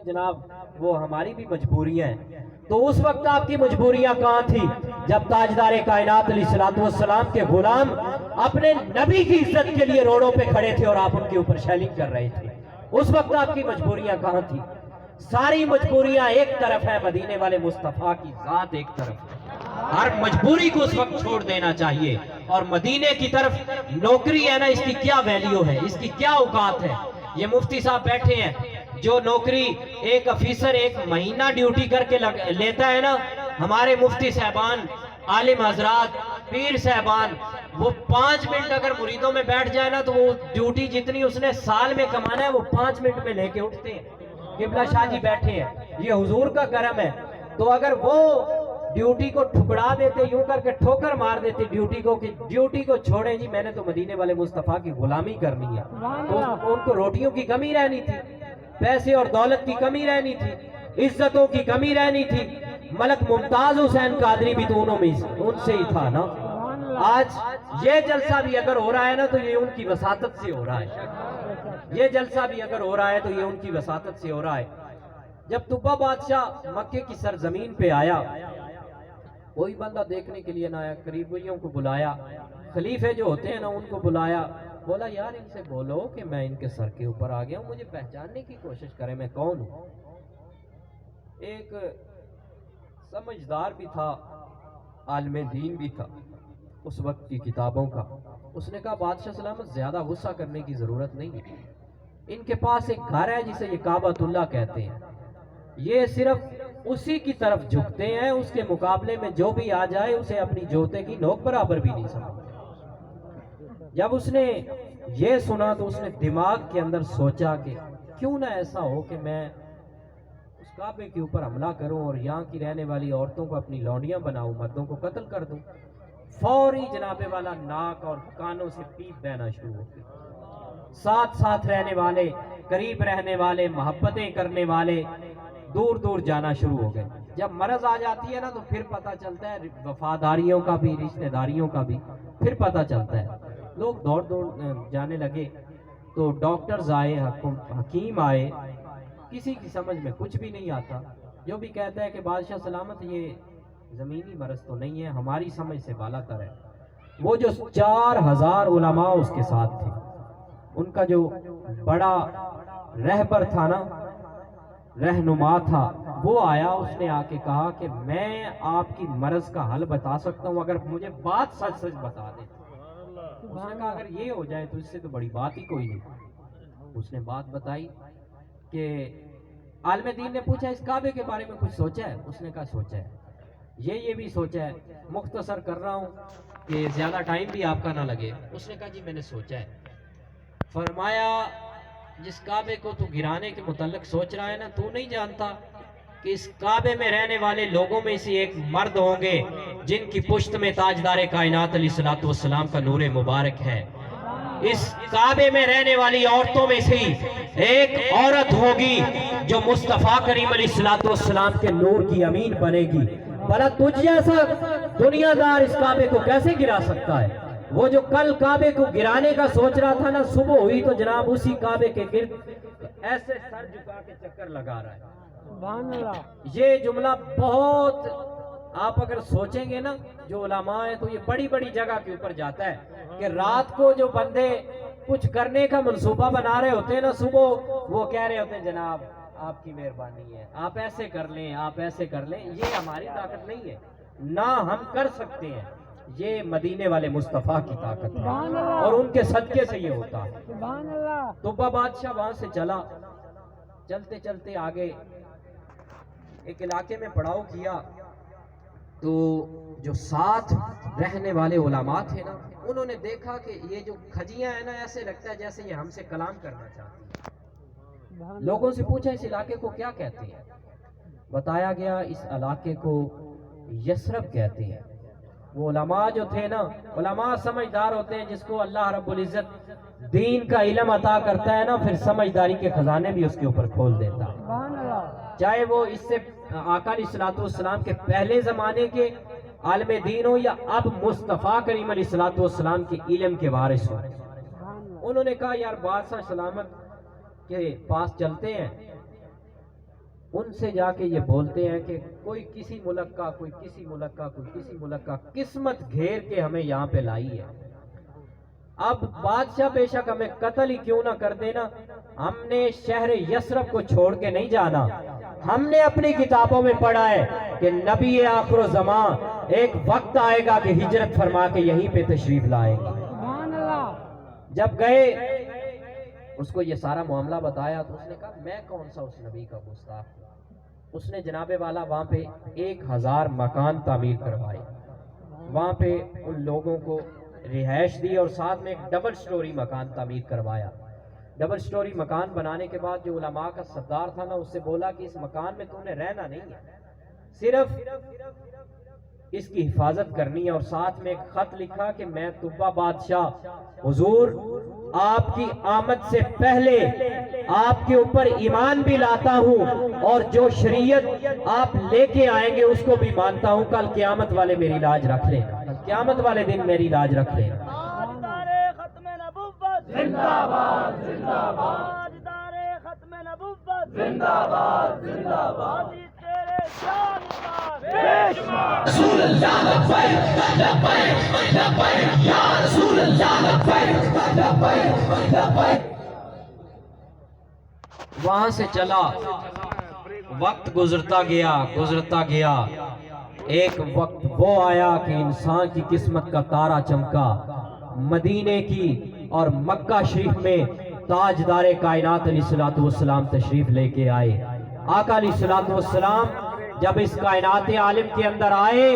जनाब वो हमारी भी मजबूरियां हैं। तो उस वक्त आपकी मजबूरियां कहाँ थी जब ताजदार कायनात अलैहिस्सलाम के गुलाम अपने नबी की इज्जत के लिए रोडों पे खड़े थे और आप उनके ऊपर शैलिंग कर रहे थे। उस वक्त आपकी मजबूरियां कहाँ थी? सारी मजबूरियां एक तरफ है, मदीने वाले मुस्तफा की जात एक तरफ है। हर मजबूरी को उस वक्त छोड़ देना चाहिए और मदीने की तरफ नौकरी है ना, इसकी क्या वैल्यू है, इसकी क्या औकात है। ये मुफ्ती साहब बैठे हैं, जो नौकरी एक अफीसर एक महीना ड्यूटी करके लेता है ना, हमारे मुफ्ती साहबान, आलिम हजरात, पीर साहबान, वो 5 मिनट अगर मुरीदों में बैठ जाए ना तो वो ड्यूटी जितनी उसने साल में कमाना है वो 5 मिनट में लेके उठते हैं। किबला शाह जी बैठे हैं, ये हुजूर का करम है। तो अगर वो ड्यूटी को ठुकरा देते, यूं करके ठोकर मार देते ड्यूटी को कि ड्यूटी को छोड़े जी, मैंने तो मदीने वाले मुस्तफा की गुलामी करनी है, तो उनको रोटियों की कमी रहनी थी, पैसे और दौलत की कमी रहनी थी, इज्जतों की कमी रहनी थी। मलक मुमताज हुसैन कादरी भी तो उनसे ही था ना। आज ये जलसा भी अगर हो रहा है ना तो ये उनकी वसातत से हो रहा है। ये जलसा भी अगर हो रहा है तो ये उनकी वसातत से हो रहा है। जब तुब्बा बादशाह मक्के की सरजमीन पे आया, कोई बंदा देखने के लिए ना आया, करीबियों को बुलाया, खलीफे जो होते हैं ना उनको बुलाया, बोला यार इनसे बोलो कि मैं इनके सर के ऊपर आ गया हूं, मुझे पहचानने की कोशिश करें मैं कौन हूं। एक समझदार भी था, आलिम दीन भी था उस वक्त की किताबों का। उसने कहा बादशाह सलामत ज्यादा गुस्सा करने की जरूरत नहीं है, इनके पास एक घर है जिसे ये काबतुल्लाह कहते हैं, ये सिर्फ उसी की तरफ झुकते हैं, उसके मुकाबले में जो भी आ जाए उसे अपनी जोते की नोक बराबर भी नहीं समझते। जब उसने ये सुना तो उसने दिमाग के अंदर सोचा कि क्यों ना ऐसा हो कि मैं उस काबे के ऊपर हमला करूं और यहाँ की रहने वाली औरतों को अपनी लौंडियां बनाऊं, मर्दों को कत्ल कर दूं। फौरी जनाबे वाला नाक और कानों से पीप बहना शुरू हो गई। साथ साथ रहने वाले, करीब रहने वाले, मोहब्बतें करने वाले दूर दूर जाना शुरू हो गए। जब मरज आ जाती है ना तो फिर पता चलता है वफादारियों का भी, रिश्तेदारियों का भी फिर पता चलता है। लोग दौड़ दौड़ जाने लगे तो डॉक्टर्स आए, हकीम आए, किसी की समझ में कुछ भी नहीं आता। जो भी कहता है कि बादशाह सलामत ये ज़मीनी मरज तो नहीं है, हमारी समझ से बालातर है। वो जो 4000 उलमा उसके साथ थे, उनका जो बड़ा रहबर था ना, रहनुमा था, वो आया, उसने आके कहा कि मैं आपकी मरज का हल बता सकता हूँ अगर मुझे बात सच सच बता दे। उसने कहा अगर ये हो जाए तो इससे तो बड़ी बात ही कोई नहीं। उसने बात बताई कि आलिम दीन ने पूछा इस काबे के बारे में कुछ सोचा है? उसने कहा सोचा है, ये भी सोचा है, मुख्तसर कर रहा हूँ कि ज्यादा टाइम भी आपका ना लगे। उसने कहा जी मैंने सोचा है। फरमाया जिस काबे को तू गिराने के मुतल्लिक सोच रहा है ना, तू नहीं जानता कि इस काबे में रहने वाले लोगों में से एक मर्द होंगे जिनकी पुश्त में ताजदार कायनात अलैहिस्सलाम का नूर मुबारक है। इस काबे में रहने वाली औरतों में से एक औरत होगी जो मुस्तफा करीम अलैहिस्सलाम के नूर की अमीन बनेगी। भला तुझ जैसा दुनियादार इस काबे को कैसे गिरा सकता है? वो जो कल काबे को गिराने का सोच रहा था ना, सुबह हुई तो जनाब उसी काबे के गिर्द ऐसे सर झुका के चक्कर लगा रहा है। ये जुमला बहुत आप अगर सोचेंगे ना, जो उलमा है तो ये बड़ी बड़ी जगह के ऊपर जाता है कि रात को जो बंदे कुछ करने का मंसूबा बना रहे होते हैं ना, सुबह वो कह रहे होते हैं जनाब आपकी मेहरबानी है, आप ऐसे कर लें, आप ऐसे कर लें। ये हमारी ताकत नहीं है ना, हम कर सकते हैं, ये मदीने वाले मुस्तफा की ताकत है और उनके सदके से ये होता है। तुब्बा बादशाह वहां से चला, चलते चलते आगे एक इलाके में पड़ाव किया तो जो साथ रहने वाले उलमा थे ना, उन्होंने देखा कि ये जो खजियां है ना, ऐसे लगता है जैसे ये हमसे कलाम करना चाहती है। लोगों से पूछा इस इलाके को क्या कहते हैं? बताया गया इस इलाके को यसरब कहते हैं। वो उलमा जो थे ना, उलमा समझदार होते हैं, जिसको अल्लाह रब्बुल इज्जत दीन का इल्म अता करता है ना, फिर समझदारी के खजाने भी उसके ऊपर खोल देता है। चाहे वो इससे आका अलैहिस्सलाम के पहले जमाने के आलिम दीन हो या अब मुस्तफा करीम अलैहिस्सलाम के इल्म के वारिस हो। उन्होंने कहा यार बादशाह सलामत के पास चलते हैं ان سے جا کے یہ بولتے ہیں کہ کوئی کسی ملک کا، کوئی کسی ملک کا، کوئی کسی ملک کا قسمت گھیر کے ہمیں یہاں پہ لائی ہے۔ اب بادشاہ بے شک ہمیں قتل ہی کیوں نہ کر دینا، ہم نے شہر یثرب کو چھوڑ کے نہیں جانا۔ ہم نے اپنی کتابوں میں پڑھا ہے کہ نبی آخر الزمان ایک وقت آئے گا کہ ہجرت فرما کے یہیں پہ تشریف لائیں گے۔ جب گئے اس کو یہ سارا معاملہ بتایا تو اس نے کہا میں کون سا اس نبی کا گستاخ ہوں۔ اس نے جناب والا وہاں پہ 1000 مکان تعمیر کروائے، وہاں پہ ان لوگوں کو رہائش دی اور ساتھ میں ایک ڈبل سٹوری مکان تعمیر کروایا۔ ڈبل سٹوری مکان بنانے کے بعد جو علماء کا سردار تھا نا، اس سے بولا کہ اس مکان میں تم نے رہنا نہیں ہے، صرف اس کی حفاظت کرنی ہے، اور ساتھ میں ایک خط لکھا کہ میں طبہ بادشاہ حضور آپ کی آمد سے پہلے آپ کے اوپر ایمان بھی لاتا ہوں، اور جو شریعت آپ لے کے آئیں گے اس کو بھی مانتا ہوں۔ کل قیامت والے میری لاج رکھ لیں، قیامت والے دن میری لاج رکھ لیں۔ ختم نبوت زندہ باد، زندہ باد، ختم نبوت زندہ باد، زندہ باد، تیرے شان کا رسول اللہ لبیک لبیک لبیک یا رسول اللہ لبیک لبیک لبیک۔ وہاں سے چلا، وقت گزرتا گیا، ایک وقت وہ آیا کہ انسان کی قسمت کا تارا چمکا، مدینے کی اور مکہ شریف میں تاجدار کائنات علیہ الصلوۃ والسلام تشریف لے کے آئے۔ آقا علیہ الصلوۃ والسلام جب اس کائنات عالم کے اندر آئے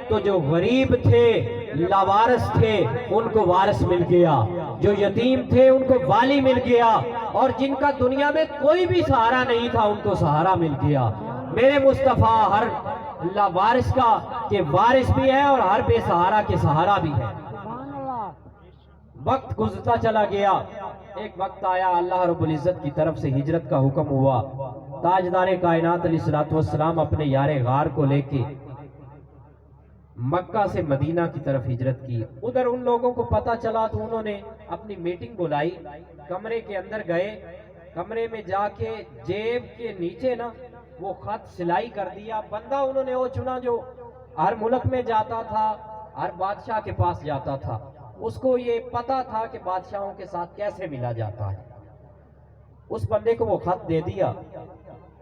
تو جو غریب تھے، لاوارث تھے، ان کو وارث مل گیا، جو یتیم تھے ان کو والی مل گیا، اور جن کا دنیا میں کوئی بھی سہارا نہیں تھا ان کو سہارا مل گیا۔ میرے مصطفیٰ ہر لاوارث کا کہ وارث بھی ہے اور ہر بے سہارا کے سہارا بھی ہے۔ وقت گزرتا چلا گیا، ایک وقت آیا اللہ رب العزت کی طرف سے ہجرت کا حکم ہوا۔ تاجدار کائنات علیہ الصلوۃ والسلام اپنے یار غار کو لے کے مکہ سے مدینہ کی طرف ہجرت کی۔ ادھر ان لوگوں کو پتا چلا تو انہوں نے اپنی میٹنگ بلائی، کمرے کے اندر گئے، کمرے میں جا کے جیب کے نیچے نا وہ خط سلائی کر دیا۔ بندہ انہوں نے وہ چنا جو ہر ملک میں جاتا تھا، ہر بادشاہ کے پاس جاتا تھا، اس کو یہ پتا تھا کہ بادشاہوں کے ساتھ کیسے ملا جاتا ہے۔ اس بندے کو وہ خط دے دیا،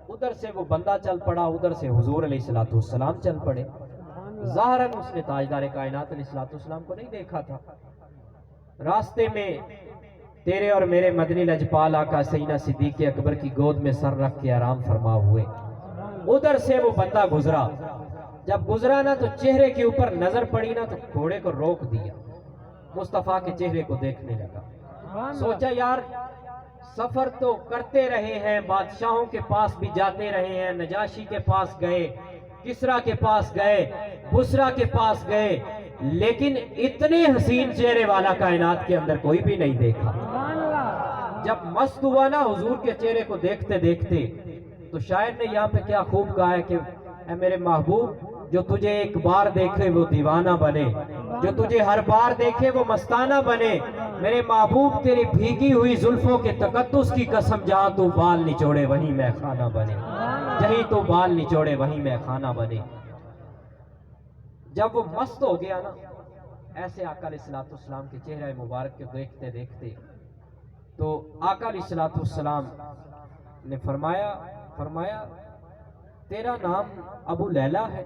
ادھر سے وہ بندہ چل پڑا، ادھر سے حضور علیہ الصلوۃ والسلام چل پڑے۔ ظاہراً اس نے تاجدار کائنات علیہ الصلوۃ والسلام کو نہیں دیکھا تھا۔ راستے میں تیرے اور میرے مدنی لجپال آقا سیدنا صدیق اکبر کی گود میں سر رکھ کے آرام فرما ہوئے، ادھر سے وہ بندہ گزرا۔ جب گزرا نا تو چہرے کے اوپر نظر پڑی نا تو گھوڑے کو روک دیا، مصطفیٰ کے چہرے کو دیکھنے لگا۔ سوچا یار سفر تو کرتے رہے ہیں، بادشاہوں کے پاس بھی جاتے رہے ہیں، نجاشی کے پاس گئے، کسرا کے پاس گئے، بسرا کے پاس گئے، لیکن اتنے حسین چہرے والا کائنات کے اندر کوئی بھی نہیں دیکھا۔ جب مست ہوا نا حضور کے چہرے کو دیکھتے دیکھتے تو شاعر نے یہاں پہ کیا خوب کہا ہے کہ اے میرے محبوب، جو تجھے ایک بار دیکھے وہ دیوانہ بنے، جو تجھے ہر بار دیکھے وہ مستانہ بنے۔ میرے محبوب تیری بھیگی ہوئی زلفوں کے تقدس کی قسم، جہاں تو بال نچوڑے وہیں میں خانہ بنے، جہیں تو بال نچوڑے وہیں میں خانہ بنے۔ جب وہ مست ہو گیا نا، ایسے آقا علیہ الصلوۃ والسلام کے چہرہ مبارک کو دیکھتے دیکھتے تو آقا علیہ الصلوۃ والسلام نے فرمایا تیرا نام ابو لیلہ ہے؟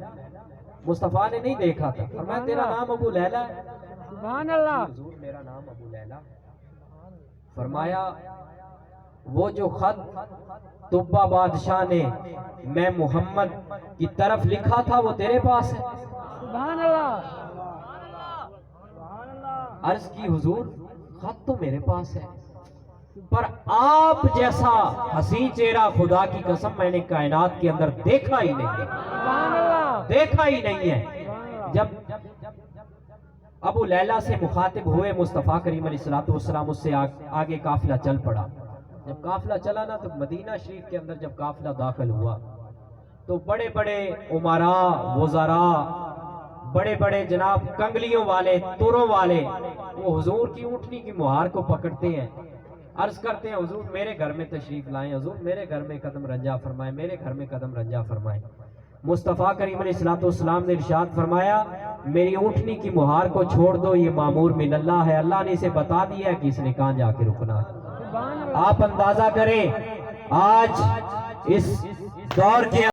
مصطفیٰ نے نہیں دیکھا تھا، فرمایا تیرا نام ابو لیلہ ہے؟ سبحان اللہ۔ حضور میرا نام ابو لیلہ ہے۔ فرمایا وہ جو خط طبہ بادشاہ نے میں محمد کی طرف لکھا تھا وہ تیرے پاس ہے؟ سبحان اللہ۔ عرض کی حضور خط تو میرے پاس ہے، پر آپ جیسا حسین چہرہ خدا کی قسم میں نے کائنات کے اندر دیکھا ہی نہیں ہے، دیکھا ہی نہیں ہے۔ جب ابو لیلہ سے مخاطب ہوئے مصطفیٰ کریم علیہ الصلوۃ والسلام، اس سے آگے قافلہ چل پڑا۔ جب قافلہ چلا نا تو مدینہ شریف کے اندر جب قافلہ داخل ہوا تو بڑے بڑے امراء، وزراء، بڑے بڑے جناب کنگلیوں والے، توروں والے وہ حضور کی اونٹنی کی مہار کو پکڑتے ہیں، عرض کرتے ہیں حضور میرے گھر میں تشریف لائیں، حضور میرے گھر میں قدم رنجا فرمائیں، میرے گھر میں قدم رنجا فرمائیں۔ مصطفیٰ کریم علیہ السلام نے ارشاد فرمایا میری اونٹنی کی مہار کو چھوڑ دو، یہ مامور من اللہ ہے، اللہ نے اسے بتا دیا ہے کہ اس نے کہاں جا کے رکنا ہے۔ سبحان اللہ۔ آپ اندازہ کریں آج اس دور کے